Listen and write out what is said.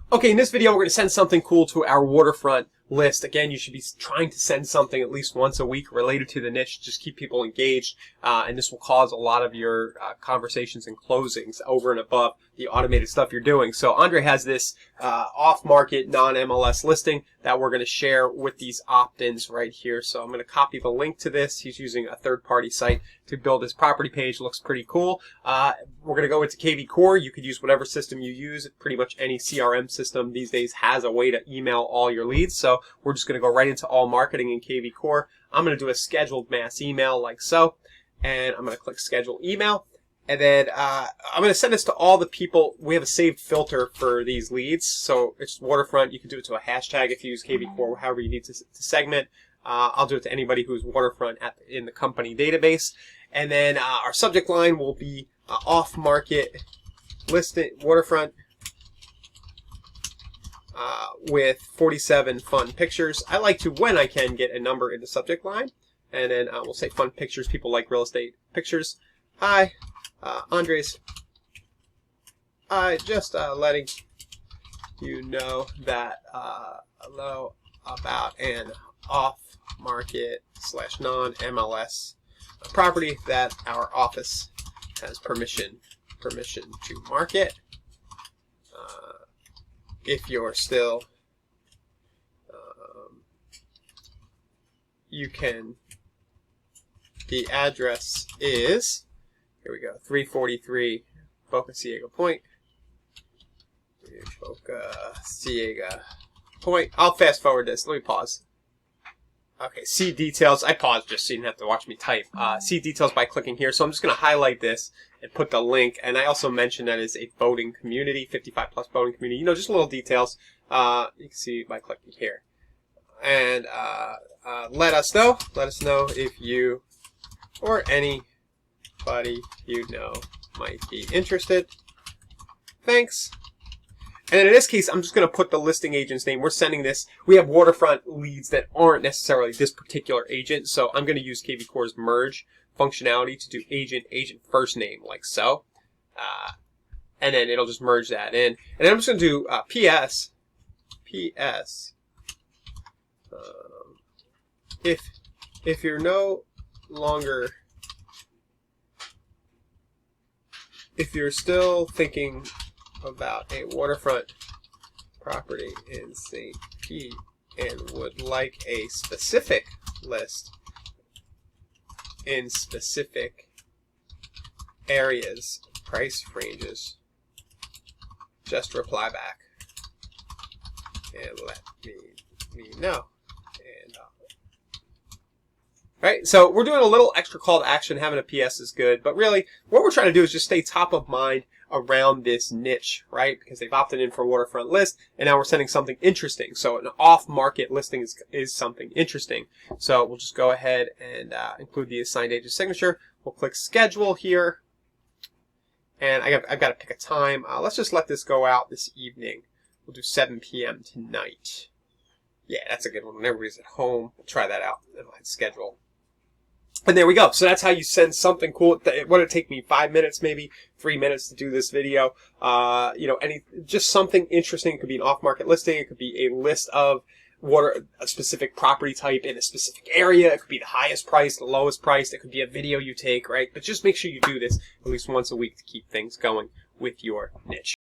Okay, in this video, we're going to send something cool to our waterfront list. Again, you should be trying to send something at least once a week related to the niche. Just keep people engaged, and this will cause a lot of your conversations and closings over and above the automated stuff you're doing. So Andre has this off-market, non-MLS listing that we're going to share with these opt-ins right here. So I'm going to copy the link to this. He's using a third-party site to build his property page. Looks pretty cool. We're going to go into kvCORE. You could use whatever system you use. Pretty much any CRM system these days has a way to email all your leads. So we're just going to go right into all marketing in kvCORE. I'm going to do a scheduled mass email like so. And I'm going to click schedule email. And then I'm going to send this to all the people. We have a saved filter for these leads. So it's waterfront. You can do it to a hashtag if you use kvCORE, however you need to segment. I'll do it to anybody who's waterfront in the company database. And then our subject line will be off-market listing waterfront with 47 fun pictures. I like to, when I can, get a number in the subject line. And then we'll say fun pictures. People like real estate pictures. Hi, Andres. Just letting you know that hello about an off-market / non-MLS property that our office has permission to market. If you're still, you can. The address is, here we go, 343 Boca Ciega Point. Boca Ciega Point. I'll fast forward this. Let me pause. Okay, see details. I paused just so you didn't have to watch me type. See details by clicking here. So I'm just going to highlight this and put the link. And I also mentioned that it's a boating community, 55 plus boating community. You know, just little details. You can see by clicking here. And let us know. Let us know if you or anybody you know might be interested. Thanks. And in this case, I'm just going to put the listing agent's name. We're sending this. We have waterfront leads that aren't necessarily this particular agent. So I'm going to use kvCORE's merge functionality to do agent first name, like so. And then it'll just merge that in. And then I'm just going to do PS. If you're no longer, if you're still thinking about a waterfront property in St. Pete and would like a specific list in specific areas, price ranges, just reply back and let me know. And right, so we're doing a little extra call to action. Having a PS is good, but really what we're trying to do is just stay top of mind around this niche, right? Because they've opted in for a waterfront list, and now we're sending something interesting. So an off-market listing is something interesting. So we'll just go ahead and include the assigned agent signature. We'll click schedule here, and I've got to pick a time. Let's just let this go out this evening. We'll do 7 p.m. tonight. Yeah, that's a good one. When everybody's at home, we'll try that out and I'll hit schedule. And there we go. So that's how you send something cool. It would take me 5 minutes, maybe 3 minutes to do this video. You know, just something interesting. It could be an off-market listing. It could be a list of a specific property type in a specific area. It could be the highest price, the lowest price. It could be a video you take, right? But just make sure you do this at least once a week to keep things going with your niche.